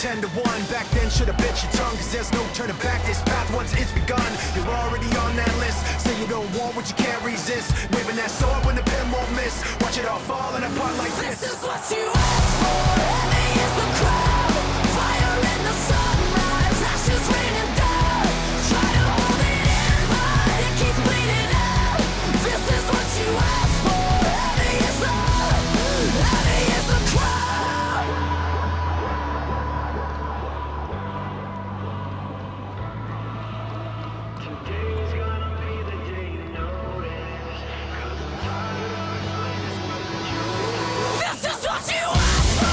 10 to 1. Back then should've bit your tongue, cause there's no turning back. This path once it's begun, you're already on that list. Say you don't want what you can't resist. Waving that sword when the pen won't miss. Watch it all falling apart like this. This is what you asked for. Heavy is the crowd. Fire in the sunrise. Ashes raining down. Try to hold it in, but it keeps bleeding out. This is what you asked for. Heavy is the crowd. Today's gonna be the day you notice, 'cause I'm tired of explaining this. This is what you asked for.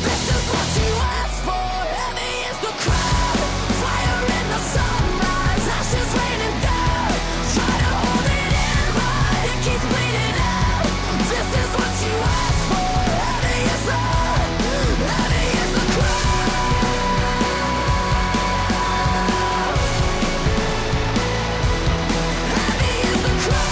This is what you asked for. Heavy is the crowd. Fire in the sunrise. Ashes raining down. Try to hold it in, but it keeps bleeding out. This is what you asked for. Heavy is the crowd. Heavy is the crowd. Heavy is the crowd.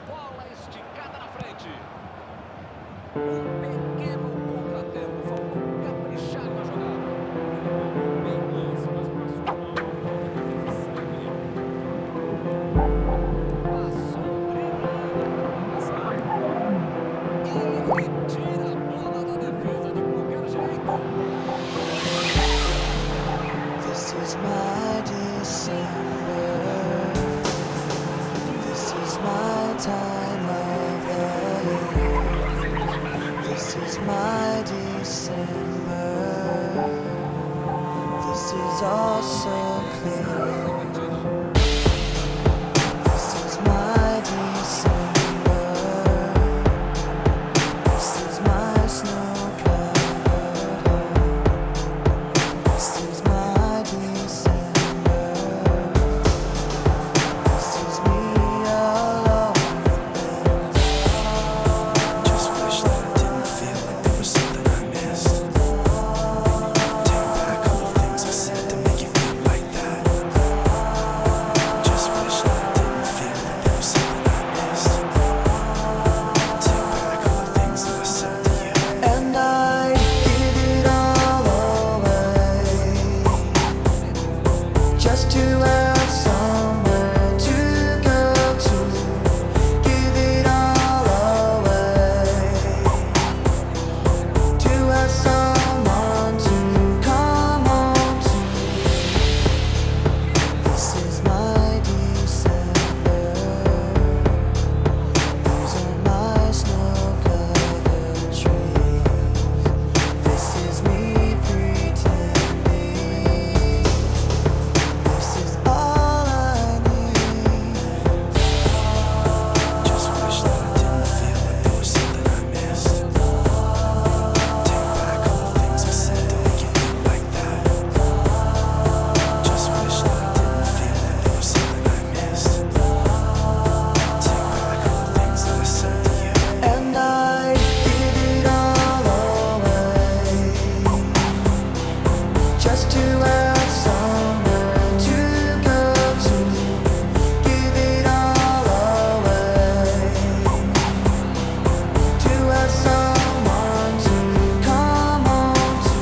Bola esticada na frente. Um pequeno contratempo, faltou caprichar na jogada. Bem lance, mas passou mal. Passou driblando. E retira a bola da defesa de qualquer jeito. This is my December. This is my time of the year. This is my December. This is all so clear. This is my December. This is my snow-covered home. This is my December. This is me alone. Just wish that I didn't feel like there was something I missed. Take back all the things I said to make you feel like that. Just wish that I didn't feel like there was something I missed. Take back all the things that I said to you. And I give it all away, just to have somewhere to go to. Give it all away, to have someone to come home to. This is my December. These are my snow-covered trees. This is me pretending. This is all I need. Just wish that I didn't feel like there was something I missed. Take back all the things I said to make you feel like that. Just wish that I didn't feel like there was something I missed. Take back all the things that I said to you. And I give it all away, just to have somewhere to go to. Give it all away, to have someone to come home to.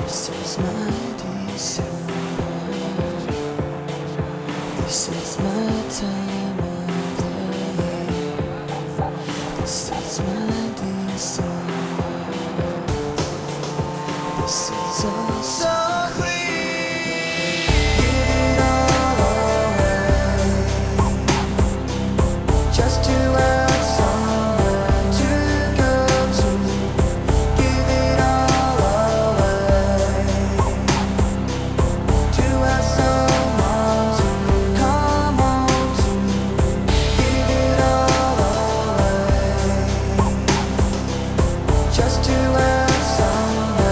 This is my December. This is my time of the year. This is my December. This is all so clear. Give it all away, just to have somewhere to go to. Give it all away, to have someone to come home to. Give it all away, just to have somewhere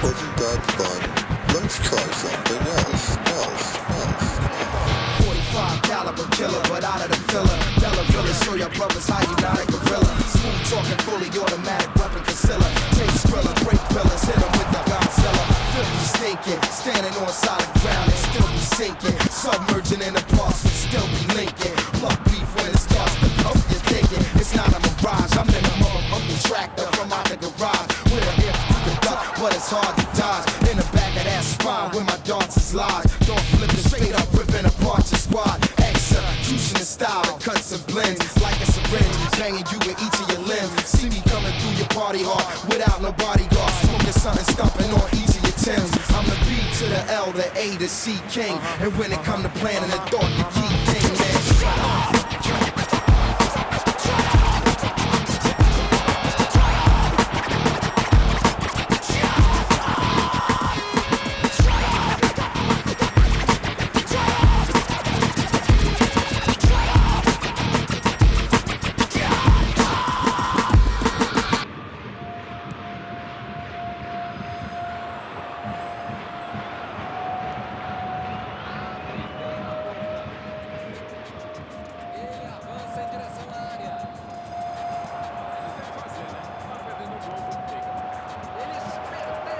Wasn't that fun? Let's try something else. 45 caliber killer, but out of the filler. Bella Villa, show your brothers how you not a gorilla. Smooth talking, fully automatic weapon concealer. Taste thriller, break pillars, hit 'em with the Godzilla. Filthy stinking, standing on solid ground and still be sinking. Submerging in the past and still be linking. Pluck beef when it starts to coke, you're thinking it's not a mirage. I'm in a motherfucking tractor from out the garage. With a if you can duck, but it's hard to dodge. In the back of that spine where my darts is lodged. Don't flip it straight up, ripping apart your squad. Execution in style that cuts and blends like a syringe, banging you with each of your limbs. See me coming through your party hard without no bodyguard. Smoking something, stomping on each of your Timbs. I'm the B to the L, the A to C king. And when it come to planning the thought, the key thing, man. Ele avança em direção à área. Eles perderam.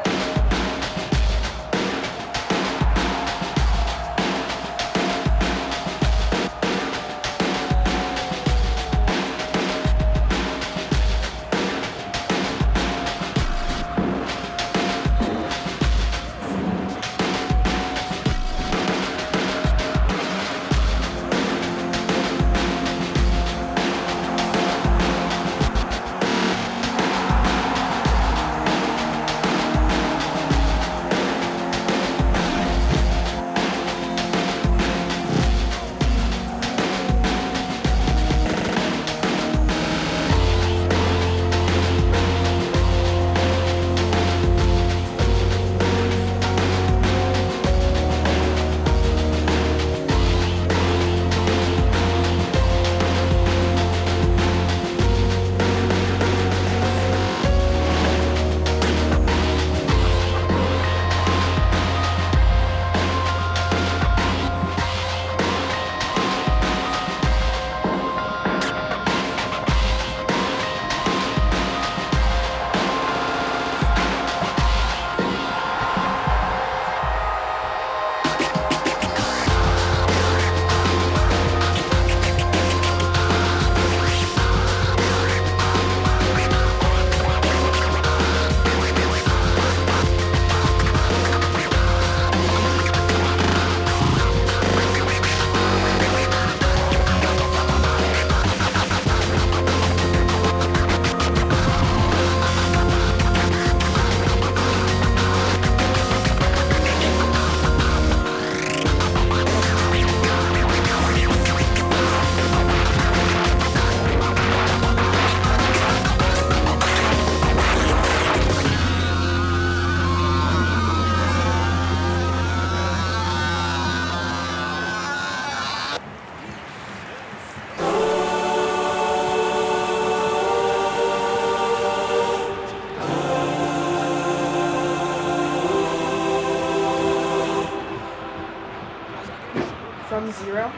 From zero?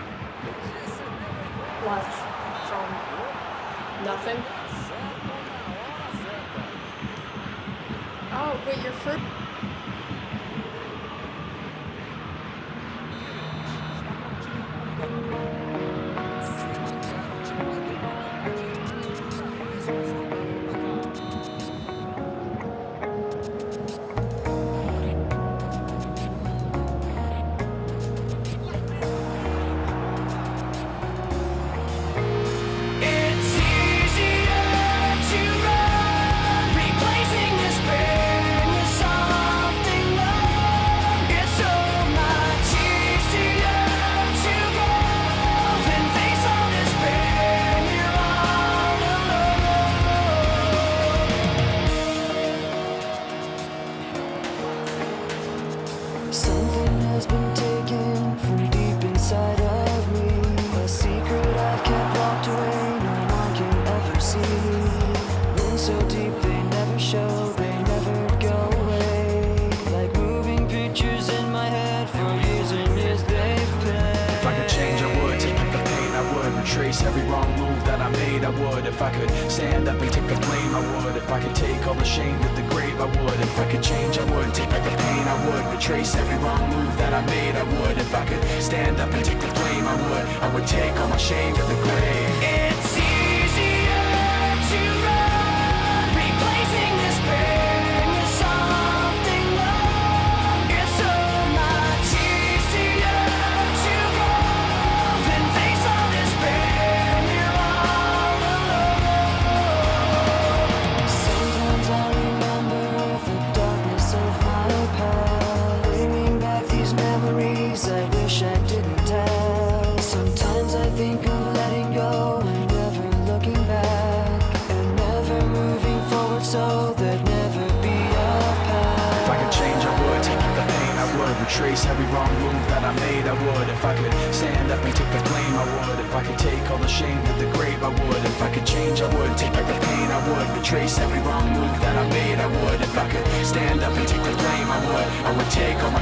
Like, from nothing? Oh, wait, your first... It's easier to run, replacing this pain with song. that I made, I would. If I could stand up and take the blame, I would. If I could take all the shame to the grave, I would. If I could change, I would. Take back the pain, I would. Retrace every wrong move that I made, I would. If I could stand up and take the blame, I would. I would take all my shame to the grave. It's easier to run, replacing this pain with something new. It's so much easier to go than face all this pain. You're all alone. Sometimes I remember the darkness of my past, bringing back these memories I wish I didn't tell. Sometimes I think of letting go and never looking back, and never moving forward, so there'd never be a path. If I could change, I would. Take back the pain, I would. Retrace every wrong move that I made, I would. If I could stand up and take the blame, I would. If I could take all the shame to the grave, I would. If I could change, I would. Take back the pain, I would. Retrace every wrong move that I made, I would. If I could stand up and take the blame, I would. I would take all my